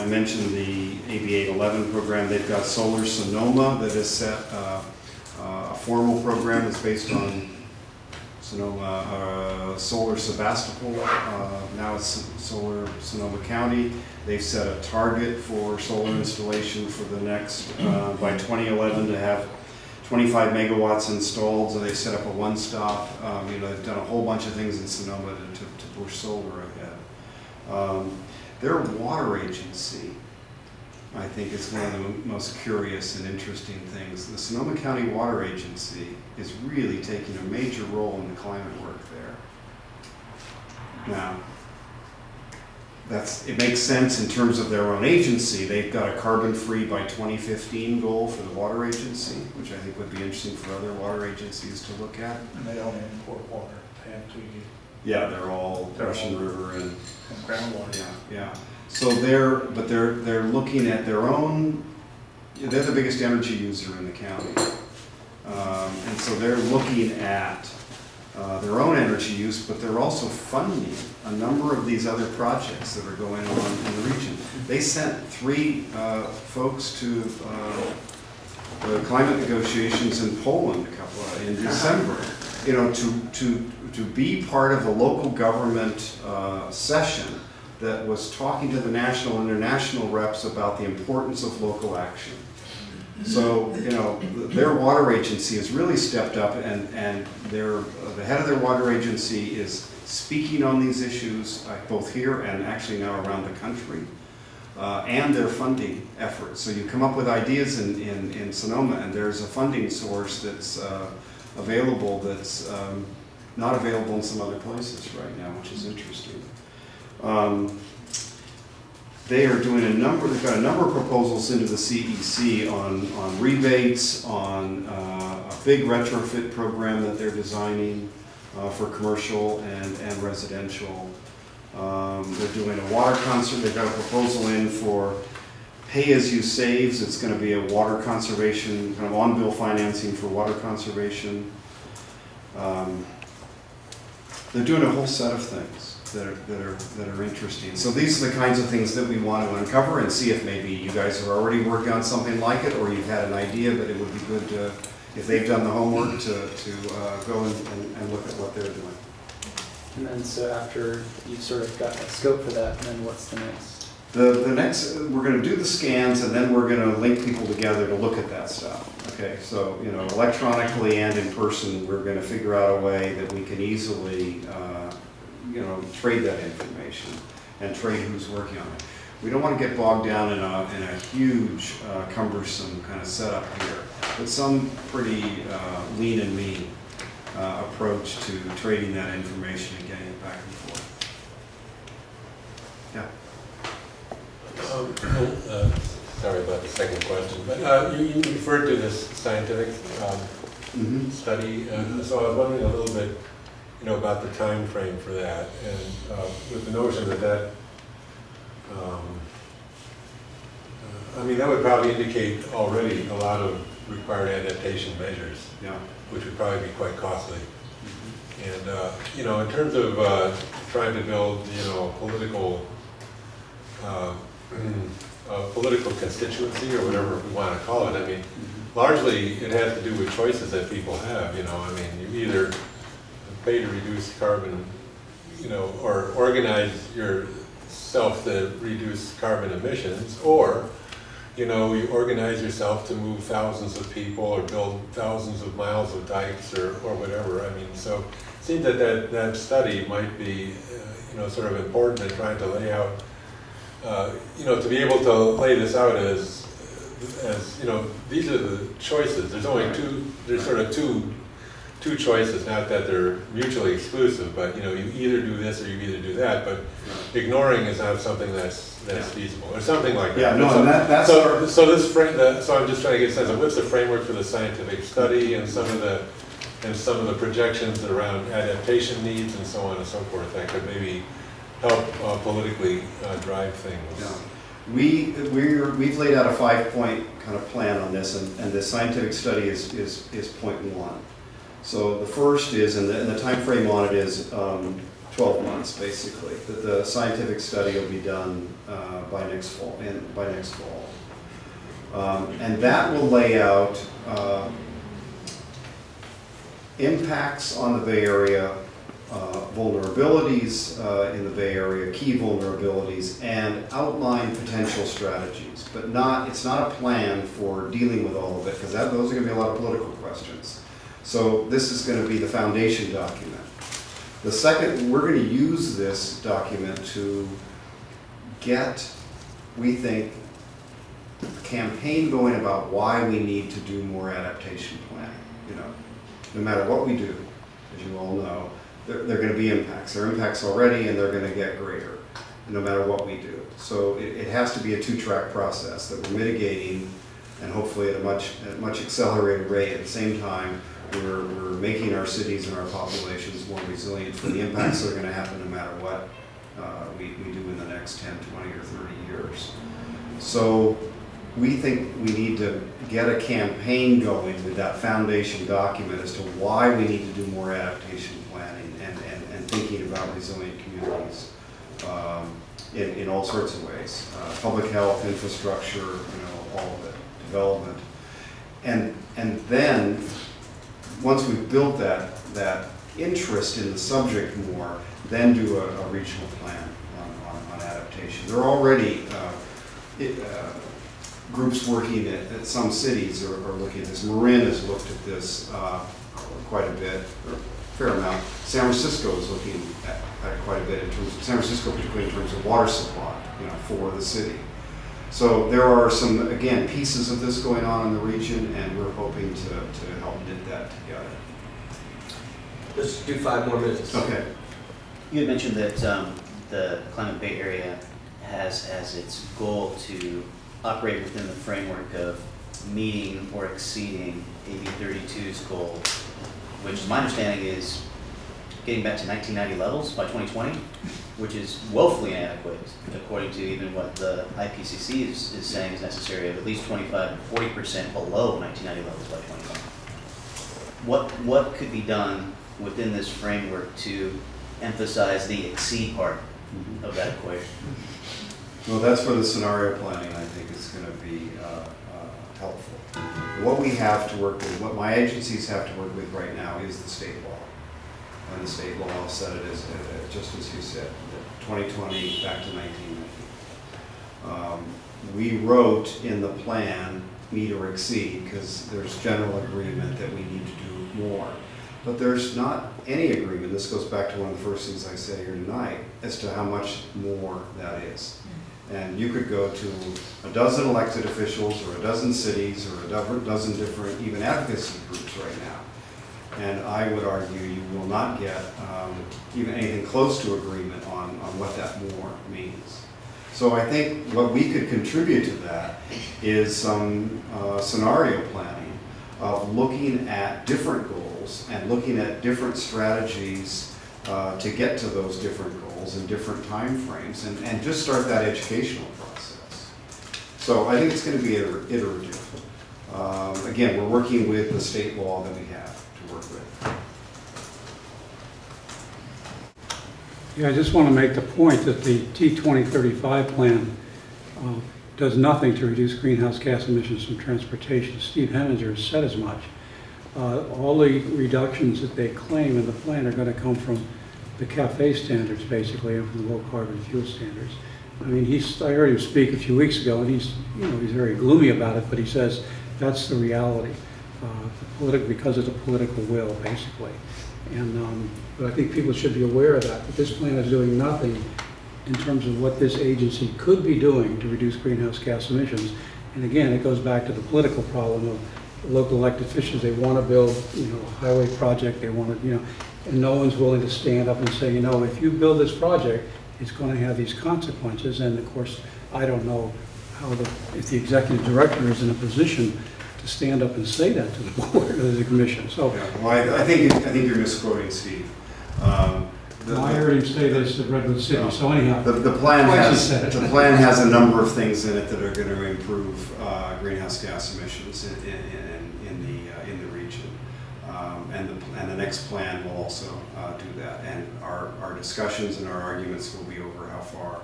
I mentioned the AB 811 program. They've got Solar Sonoma that is set, a formal program that's based on Sonoma, Solar Sebastopol. Now it's Solar Sonoma County. They've set a target for solar installation for the next, by 2011 to have 25 megawatts installed. So they've set up a one-stop. You know, they've done a whole bunch of things in Sonoma to push solar ahead. Their water agency, I think, is one of the most curious and interesting things. The Sonoma County Water Agency is really taking a major role in the climate work there. Now, it makes sense in terms of their own agency. They've got a carbon-free by 2015 goal for the water agency, which I think would be interesting for other water agencies to look at. And they don't import water. They have to use. Yeah, they're all Russian River and groundwater. Yeah. So they're looking at their own. They're the biggest energy user in the county, and so they're looking at their own energy use, but they're also funding a number of these other projects that are going on in the region. They sent 3 folks to the climate negotiations in Poland in December. You know, to be part of a local government session that was talking to the national and international reps about the importance of local action. So, you know, their water agency has really stepped up, and the head of their water agency is speaking on these issues, both here and actually now around the country, and their funding efforts. So you come up with ideas in Sonoma, and there's a funding source that's available that's not available in some other places right now, which is interesting. They are doing they've got a number of proposals into the CEC on rebates, on a big retrofit program that they're designing for commercial and residential. They're doing a water they've got a proposal in for pay-as-you-saves. It's going to be a water conservation, kind of on-bill financing for water conservation. They're doing a whole set of things that are interesting. So these are the kinds of things that we want to uncover and see if maybe you guys are already working on something like it, or you've had an idea, but it would be good to, if they've done the homework, to go and look at what they're doing. And then so after you've sort of got a scope for that, then what's the next? The next, we're going to do the scans, and then we're going to link people together to look at that stuff. Okay, so, you know, electronically and in person, we're going to figure out a way that we can easily, you know, trade that information and trade who's working on it. We don't want to get bogged down in a huge, cumbersome kind of setup here, but some pretty lean and mean approach to trading that information and getting it back and forth. Yeah. Sorry about the second question, but you referred to this scientific study, so I was wondering a little bit, you know, about the time frame for that, and with the notion that I mean, that would probably indicate already a lot of required adaptation measures, Yeah. which would probably be quite costly. And you know, in terms of trying to build, you know, political constituency, or whatever we want to call it, I mean, largely it has to do with choices that people have. You know, I mean, you either pay to reduce carbon, you know, or organize yourself to reduce carbon emissions, or, you know, you organize yourself to move thousands of people or build thousands of miles of dikes or whatever. I mean, so it seems that study might be, you know, sort of important in trying to lay out, you know, to be able to lay this out as, you know, these are the choices. There's only there's sort of two choices, not that they're mutually exclusive, but, you know, you either do this or you either do that, but ignoring is not something that's feasible, or something like that. Yeah, no, so, that's so this so I'm just trying to get a sense of what's the framework for the scientific study and some of the projections around adaptation needs and so on and so forth that could maybe help politically drive things. Yeah. We've laid out a 5-point kind of plan on this, and the scientific study is point 1. So the first is, and the time frame on it is 12 months, basically. The scientific study will be done by next fall. And that will lay out impacts on the Bay Area, vulnerabilities in the Bay Area, key vulnerabilities, and outline potential strategies. But it's not a plan for dealing with all of it, because those are going to be a lot of political questions. So this is going to be the foundation document. The second, we're going to use this document to get, we think, a campaign going about why we need to do more adaptation planning. You know, no matter what we do, as you all know, there are going to be impacts. There are impacts already, and they're going to get greater, no matter what we do. So it has to be a two-track process that we're mitigating, and hopefully at a much accelerated rate. At the same time, we're making our cities and our populations more resilient for the impacts that are going to happen no matter what we do in the next 10, 20, or 30 years. So we think we need to get a campaign going with that foundation document as to why we need to do more adaptation planning and thinking about resilient communities in all sorts of ways. Public health, infrastructure, all of it, development. And then, once we've built that interest in the subject more, then do a regional plan on adaptation. There are already groups working at some cities are looking at this. Marin has looked at this quite a bit, or a fair amount. San Francisco is looking at quite a bit in terms of San Francisco, particularly in terms of water supply, for the city. So there are some, again, pieces of this going on in the region, and we're hoping to help knit that together. Let's do 5 more minutes. Okay. You had mentioned that the Climate Bay Area has as its goal to operate within the framework of meeting or exceeding AB 32's goal, which my understanding is getting back to 1990 levels by 2020, which is woefully inadequate, according to even what the IPCC is saying is necessary, of at least 25 to 40% below 1990 levels by 2020. What could be done within this framework to emphasize the exceed part of that equation? Well, that's where the scenario planning, I think, is going to be helpful. What we have to work with, what my agencies have to work with right now is the state law. And the state law said it is, just as you said, 2020 back to 1990. We wrote in the plan, meet or exceed, because there's general agreement that we need to do more. But there's not any agreement, this goes back to one of the first things I said here tonight, as to how much more that is. And you could go to a dozen elected officials or a dozen cities or a dozen different even advocacy groups right now. And I would argue you will not get even anything close to agreement on what that more means. So I think what we could contribute to that is some scenario planning of looking at different goals and looking at different strategies to get to those different goals in different time frames and just start that educational process. So I think it's going to be iterative. Again, we're working with the state law that we have to work with. Yeah, I just want to make the point that the T2035 plan does nothing to reduce greenhouse gas emissions from transportation. Steve Heminger has said as much. All the reductions that they claim in the plan are going to come from the CAFE standards, basically, and from the low carbon fuel standards. I mean, I heard him speak a few weeks ago, and he's very gloomy about it, but he says that's the reality, because of the political will, basically. And but I think people should be aware of that this plan is doing nothing in terms of what this agency could be doing to reduce greenhouse gas emissions. And again, it goes back to the political problem of local elected officials. They want to build, a highway project. They want to, and no one's willing to stand up and say, if you build this project, it's going to have these consequences. And of course, I don't know if the executive director is in a position to stand up and say that to the board or the commission. So, yeah, well, I think you're misquoting Steve. I heard him say this at Redwood City. No, so anyhow, the plan has a number of things in it that are going to improve greenhouse gas emissions in the region. And the next plan will also do that. And our discussions and our arguments will be over how far